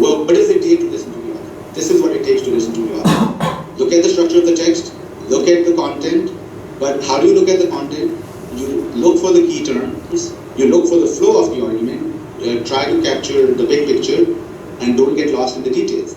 What does it take to listen to the author? This is what it takes to listen to the author. Look at the structure of the text, look at the content, but how do you look at the content? You look for the key terms, you look for the flow of the argument, try to capture the big picture and don't get lost in the details.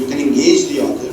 you can engage the author.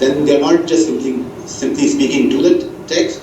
Then they are not just simply speaking to the text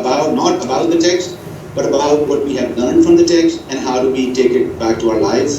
about not about the text but about what we have learned from the text and how do we take it back to our lives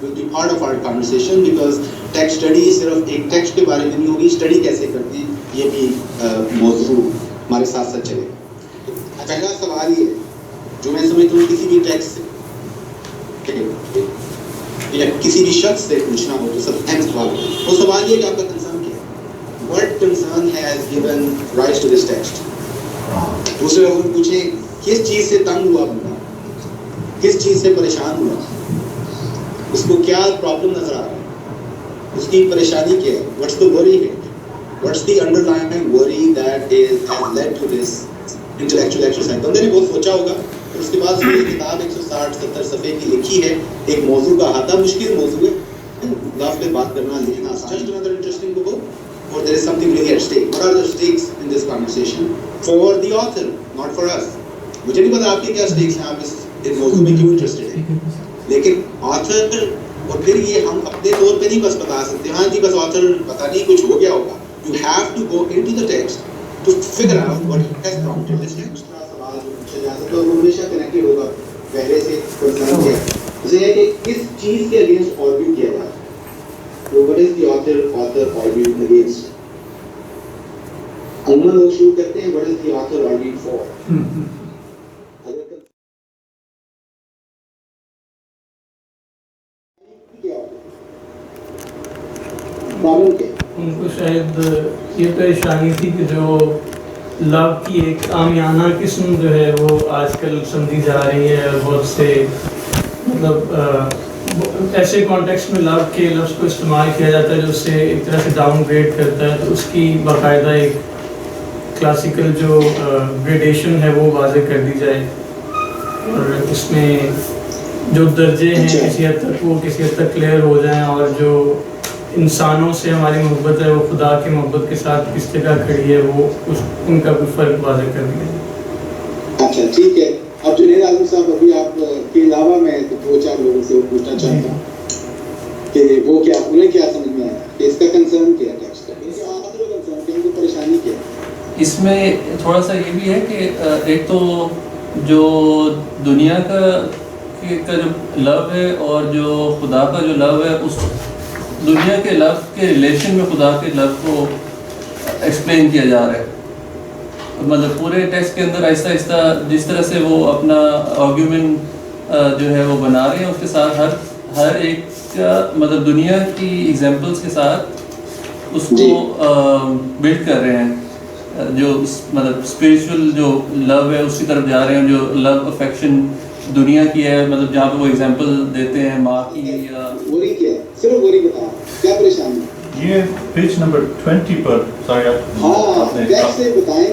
will be part of our conversation because text study صرف ایک text کے بارے میں نہیں ہوگی, study کیسے کرتے ہیں یہ بھی موضوع ہمارے ساتھ ساتھ چلے. پہلا سوال یہ ہے جو میں سمجھتا ہوں کسی بھی ٹیکسٹ سے یا کسی بھی شخص سے پوچھنا ہو تو سب اہم سوال ہے. وہ سوال یہ کہ آپ کا کنسرن کیا ہے, what concern has given rise to this text. دوسرے لوگوں پوچھیں کس چیز سے تنگ ہوا بندہ, کس چیز سے پریشان ہوا, اس کو کیا پرابلم نظر آ رہا ہے, اس کی پریشانی کیا ہے, what's the worry here, what's the underlying worry that has led to this intellectual exercise. بندے نے بہت سوچا ہوگا اور اس کے بعد اس کی کتاب 160-70 صفحے کی لکھی ہے, ایک موضوع کا احاطہ مشکل موضوع ہے, لفظ پہ بات کرنا لکھنا آسان. Just another interesting book, or there is something really at stake. What are the stakes in this conversation for the author, not for us. مجھے نہیں پتا آپ کے کیا stakes ہیں, آپ اس موضوع میں کیوں interested ہیں, لیکن author اور پھر یہ ہم اپنے طور پہ نہیں بس بتا سکتے ہاں جی بس author پتا نہیں کچھ ہو گیا ہوگا. You have to go into the text to figure out what has prompted this text. سوال پوچھا جا سکتا ہے وہ ہمیشہ کنیکٹڈ ہوگا پہلے سے کنسرن کیا اسے ہے کہ کس چیز کے اگینسٹ آرگیو کیا جا رہا ہے. تو what is the author arguing against. عموماً لوگ شروع کرتے ہیں what is the author arguing for. ان کو شاید یہ پریشانی تھی کہ جو لو کی ایک عامیانہ قسم جو ہے وہ آج کل سمجھی جا رہی ہے, اور بہت سے مطلب ایسے کانٹیکسٹ میں لو کے لفظ کو استعمال کیا جاتا ہے جو اسے ایک طرح سے ڈاؤن گریڈ کرتا ہے. تو اس کی باقاعدہ ایک کلاسیکل جو گریڈیشن ہے وہ واضح کر دی جائے, اور اس میں جو درجے ہیں کسی حد تک وہ کسی حد تک کلیئر ہو جائیں, اور جو انسانوں سے ہماری محبت ہے وہ خدا کی محبت کے ساتھ کس جگہ کھڑی ہے وہ ان کا کوئی فرق واضح کر دیا. اچھا ٹھیک ہے. اب جنید عالم صاحب ابھی آپ کے علاوہ میں دو چار لوگوں سے پوچھنا چاہتا ہوں کہ وہ کیا انہیں کیا سمجھ میں آیا کہ اس کا کنسرن کیا ہے ٹیکسٹ کا, ان کو پریشانی کیا ہے. اس میں تھوڑا سا یہ بھی ہے کہ ایک تو جو دنیا کا جو لو ہے اور جو خدا کا جو لو ہے اس دنیا کے لفظ کے ریلیشن میں خدا کے لفظ کو ایکسپلین کیا جا رہا ہے. مطلب پورے ٹیکسٹ کے اندر آہستہ آہستہ جس طرح سے وہ اپنا آرگیومنٹ جو ہے وہ بنا رہے ہیں اس کے ساتھ ہر ایک کا مطلب دنیا کی ایگزامپلس کے ساتھ اس کو بلڈ کر رہے ہیں. جو مطلب اسپریچول جو لو ہے اس کی طرف جا رہے ہیں, جو لو افیکشن دنیا کی ہے, مطلب جہاں پہ وہ ایگزامپل دیتے ہیں ماں کی یا وری کیا صرف وری بتا کیا پریشانی ہے. یہ پیج نمبر 20 پر سوری آپ نے ٹیکسٹ سے بتائیں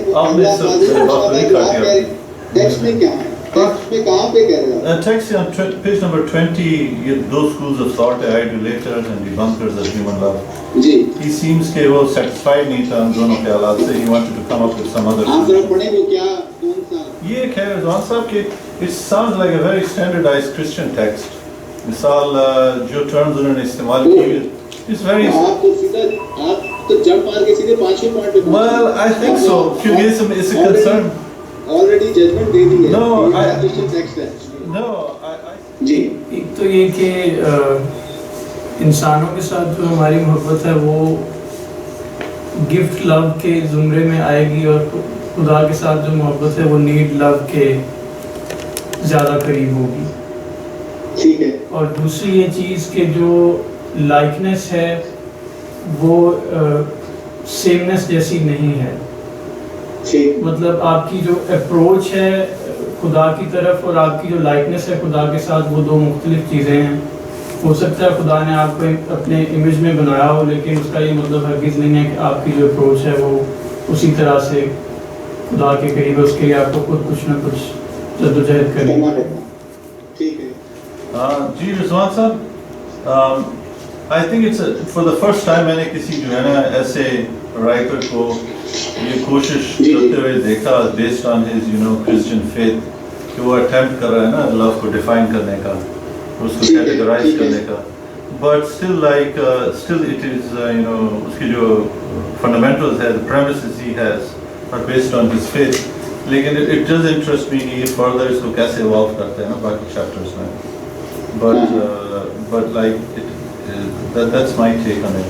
ٹیکسٹ میں کیا ہے, ٹیکسٹ میں کہاں پہ کہہ رہے ہیں. ٹیکسٹ پیج نمبر 20 یہ دو schools of thought ہے, idolaters and debunkers of human love. G he seems کہ وہ satisfied نہیں تھا ان دونوں خیالات سے. he wanted to come up with some other. آپ ذرا پڑھیں وہ کیا کون سا یہ ہے رضوان صاحب کہ it sounds like a very standardized Christian text. مثال جو terms انہوں نے استعمال کی it's very آپ تو سیدھا آپ تو جمپ مار کے سیدھے پانچویں پوائنٹ پہ well I think so کیونکہ it's a concern already judgment دے دی ہے. No, Christian text ہے. no جی ایک تو یہ کہ انسانوں کے ساتھ جو ہماری محبت ہے وہ گفٹ لو کے زمرے میں آئے گی, اور خدا کے ساتھ جو محبت ہے وہ نیڈ لو کے زیادہ قریب ہوگی. ٹھیک ہے. اور دوسری یہ چیز کہ جو لائکنیس ہے وہ سیمنس جیسی نہیں ہے. مطلب آپ کی جو اپروچ ہے خدا کی طرف اور آپ کی جو لائکنیس ہے خدا کے ساتھ وہ دو مختلف چیزیں ہیں. ہو سکتا ہے خدا نے آپ کو اپنے امیج میں بنایا ہو, لیکن اس کا یہ مطلب ہرگز نہیں ہے کہ آپ کی جو اپروچ ہے وہ اسی طرح سے خدا کے قریب ہے. اس کے لیے آپ کو خود کچھ نہ کچھ جدوجہد کرنی ہے. ٹھیک ہے. جی رضوان صاحب I think it's for the first time میں نے کسی جو ہے نا ایسے رائٹر کو یہ کوشش کرتے ہوئے دیکھا based on his Christian faith کہ وہ attempt کر رہا ہے نا love کو define کرنے کا, اس کو categorize کرنے کا, but still it is اس کی جو fundamentals ہے, the premises he has are based on his faith. لیکن it does interest me کہ یہ further اس کو کیسے evolve کرتے ہیں نا باقی chapters میں. but like that's my take on it.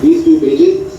these few pages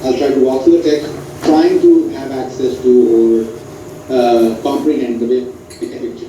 I'll try to walk through the text, trying to have access to or comprehend the big picture.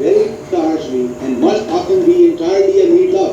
very largely and must often be entirely a need love.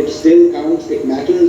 it still counts, it matters,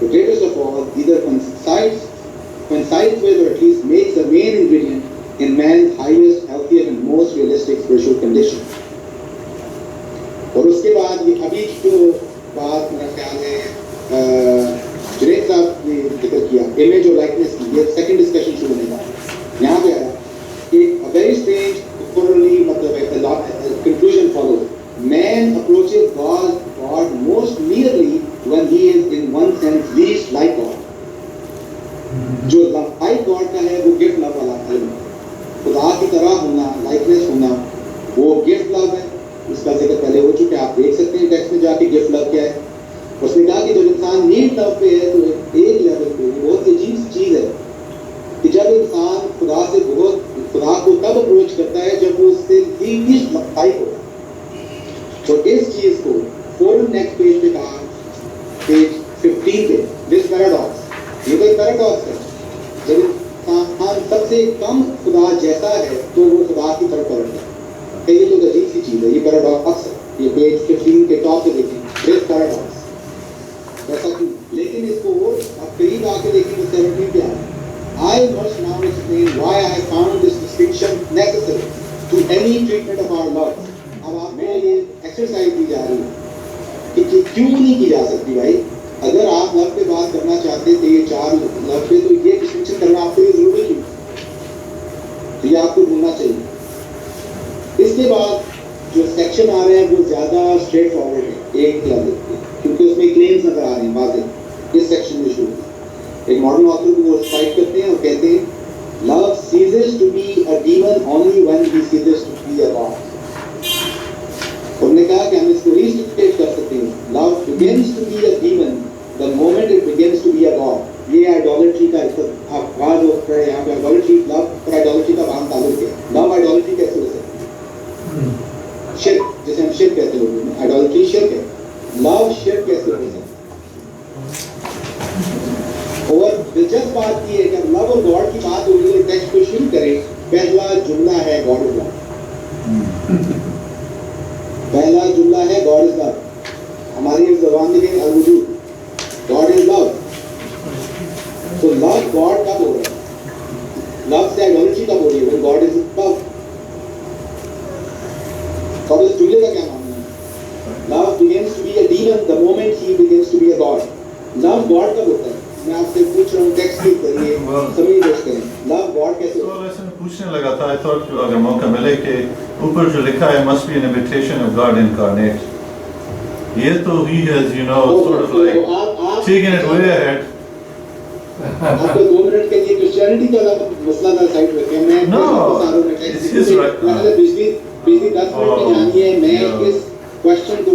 the greatest of all, either coincides with or at least makes the main ingredient in man's highest, healthiest and most realistic spiritual condition. اور اس کے بعد یہ ابھی جو بات میرا خیال ہے جنید صاحب نے ذکر کیا امیج اور لائکنس کی، یہ سیکنڈ ڈسکشن شروع ہونے کا یہاں پہ آیا کہ ویری اسٹرینج مطلب conclusion follow main approaches God most nearly when he is in one sense least like God. جو like God کا ہے وہ gift love والا ہے، خدا کی طرح ہونا، لائکنس ہونا وہ gift love ہے. اس کا ذکر پہلے ہو چکا ہے، آپ دیکھ سکتے ہیں ٹیکسٹ میں جا کے gift love کیا ہے. اس نے کہا کہ جب انسان نیڈ لو پہ ہے تو ایک لیول پہ بہت عجیب سی چیز ہے کہ جب انسان خدا سے خدا کو تب اپروچ کرتا ہے جب وہ اس سے لیسٹ لائک ہوتا ہے. تو اس چیز کو فوراً نیکسٹ پیج پہ کہا، پیج 15 پہ دس پیراڈاکس. یہ تو ایک پیراڈاکس ہے، جب انسان سب سے کم خدا جیسا ہے تو وہ خدا کی طرف پلٹتا ہے. یہ تو عجیب سی چیز ہے، یہ پیراڈاکس ہے. یہ پیج 15 کے ٹاپ پہ دیکھیں دس پیراڈاکس. ایسا کیوں؟ لیکن اس کو آپ قریب آ کے دیکھیں تو 17 پہ آ ہے. I must now explain why I have found this distinction necessary to any treatment of our love. اب آپ میں یہ ایکسرسائز دی جا رہی ہے کہ کیوں نہیں کی جا سکتی بھائی. اگر آپ لو پہ بات کرنا چاہتے تھے یہ 4 لو پہ تو یہ ڈسٹنکشن کرنا آپ کے لیے ضروری کیوں؟ تو یہ آپ کو ڈھونڈنا چاہیے. اس کے بعد جو سیکشن آ رہے ہیں وہ زیادہ اسٹریٹ فارورڈ ہے ایک لیول پہ، کیونکہ اس میں کلیمز نظر آ رہے ہیں واضح. اس سیکشن میں شروع ایک ماڈرن آتھر کو وہ سائٹ کرتے ہیں اور کہتے ہیں لو ceases to be a demon only when he ceases to be a God. انہوں نے کہا کہ ہم اس کو ریسٹیٹ کر سکتے ہیں. لو begins to be a demon the moment it begins to be a God. یہ آئیڈولٹری کا آغاز ہوتا ہے یہاں پہ. آئیڈولٹری لو اور آئیڈولٹری کا باہم تعلق ہے. لو آئیڈولٹری کیسے ہو سکتی ہے؟ شرک، جسے ہم شرک کہتے ہیں اردو میں، آئیڈولٹری شرک ہے. لو شرک کیسے ہو سکتی ہے؟ اور دلچسپ بات یہ ہے کہ لو اور گاڈ کی بات ہو رہی ہے. ٹیکسٹ کو شروع کریں، پہلا جملہ ہے گاڈ از لو. پہلا جملہ ہے گاڈ از لو. ہماری زبان میں کہیں الوجود گاڈ از لو. تو لو گاڈ کب ہو رہا ہے؟ لو سے آئیڈولوجی کب ہو رہی ہے؟ God is love. God is جملے کا کیا معنی ہے؟ لو begins to be a demon the moment he begins to be a God. لو گاڈ کب ہوتا ہے؟ میں آپ سے پوچھ رہا ہوں ٹیکسٹ کے ذریعے سمجھ دوست کریں. لو گاڈ کیسے ہوتا ہے؟ ایسے پوچھنے لگا تھا. I thought اگر موقع ملے کہ اوپر جو لکھا ہے must be an invitation of God incarnate. یہ تو he has sort of like taken it way ahead. آپ کو 2 منٹ کے لیے کرسچینٹی کا مسئلہ نہ سائڈ رکھیں. میں پچھلی 10 منٹ میں جانی ہے. میں اس کوشچن کو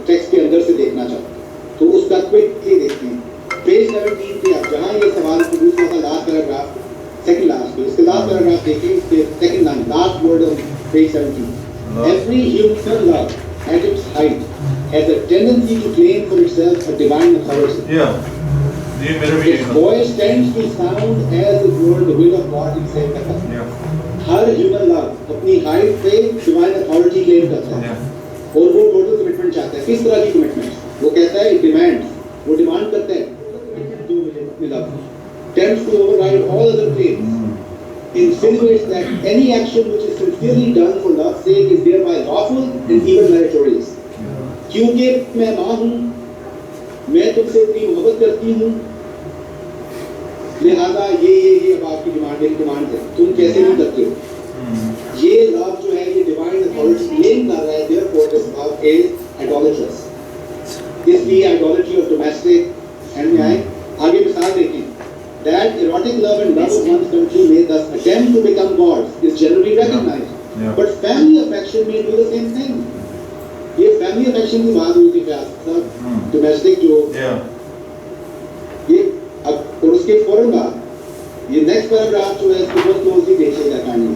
ٹیکسٹ کے اندر سے دیکھنا چاہتا ہوں تو اس کا کوئکلی دیکھتے ہیں. پیج 17 پہ آپ جہاں یہ سوال دوسرا تھا لاسٹ پیراگراف سیکنڈ لاسٹ پہ، اس کے لاسٹ پیراگراف دیکھیں. اس کے second line last word of page 17. Every human love at its height has a tendency to claim for itself a divine authority. Its voice tends to sound as it were the will of God himself. ہر human love اپنی height پہ divine authority کلیم کرتا ہے اور وہ total commitment چاہتا ہے. کس طرح کی کمٹمنٹ؟ وہ کہتا ہے ڈیمانڈ، وہ ڈیمانڈ کرتا ہے اپنی لو tends to override all other claims. Insinuates that any action which is sincerely done for love's sake is thereby lawful and even meritorious. کیونکہ میں ماں ہوں، میں تم سے اتنی محبت کرتی ہوں، لہذا یہ اب آپ کی ڈیمانڈ میری ڈیمانڈ ہے، تم کیسے نہیں کرتے ہو. یہ لو جو ہے یہ ڈیوائن اتھارٹی کلیم کر رہا ہے. therefore this love is idolatrous. اس لیے آئیڈولٹری آف ڈومیسٹک اینڈ میں آئے. آگے مثال دیکھیں. That erotic love and love of one's country may thus attempt to become gods is generally recognized. But family affection may do the same thing. یہ family affection کی بات ہوئی تھی فیاض صاحب، ڈومیسٹک جو یہ اب اور اس کے فوراً بعد یہ نیکسٹ پیراگراف جو ہے اس کو بہت کلوزلی دیکھیے گا کہانی.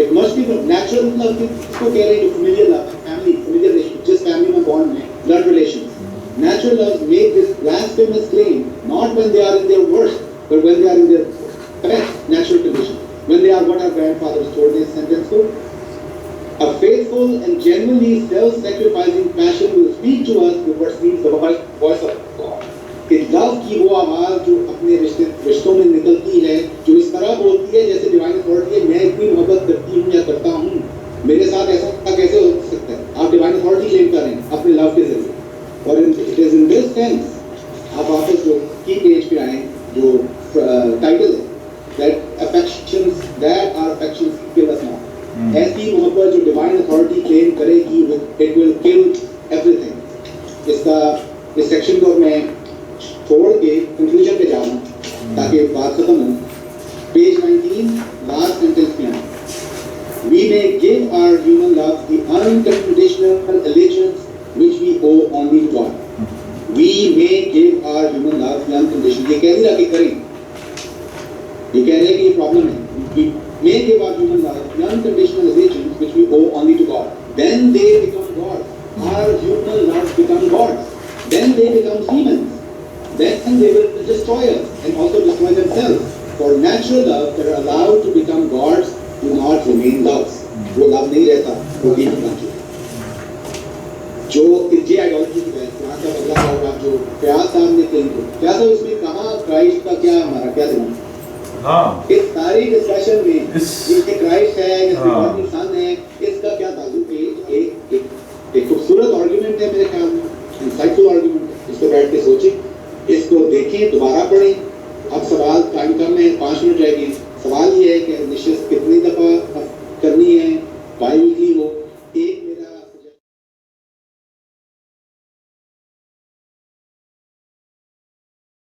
It must be natural love اس کو کہہ رہے ہیں familiar love, familiar relation, جس فیملی میں بانڈ میں blood relations. Natural loves make this blasphemous claim not when they are in their worst, but when they are in their best natural condition. When they are what our grandfathers told this sentence to. A faithful and genuinely self-sacrificing passion will speak to us with what seems the voice of God. کہ لو کی وہ آواز جو اپنے رشتوں میں نکلتی ہے جو اس طرح بولتی ہے جیسے ڈیوائن اتھارٹی ہے، میں اتنی محبت کرتی ہوں یا کرتا ہوں جو ڈیوائن اتھارٹی کلیم کرے گی اٹ ول کل ایوری تھنگ. اس سیکشن کو میں چھوڑ کے کنکلوژن پہ جاؤں تاکہ بات ختم ہو. پیج 19 لاسٹ سینٹینس میں we may give our human love the unconditional allegiance which we owe only to God. We may give our human love the unconditional. یہ کہہ نہیں رہا کہ کریں, یہ کہہ رہے ہیں کہ یہ پرابلم ہے. We may give our human love the unconditional allegiance which we owe only to God. Then they become gods. Our human love become gods. Then they become demons. Then they will destroy us and also destroy themselves. For natural love that are allowed to become gods do not remain loves. وہ love نہیں رہتا, وہ demon بن چکے. جو یہ ideology کی ہے قرآن کا بدلا ہوگا جو فیاض صاحب نے کہیں کو کیا تھا اس میں کہا کرائسٹ کا کیا ہمارا کیا دینا. اس ساری ڈسکشن میں یہ کرائسٹ ہے یہ سن ہے اس کا کیا تعلق ہے. ایک خوبصورت آرگیومنٹ ہے میرے خیال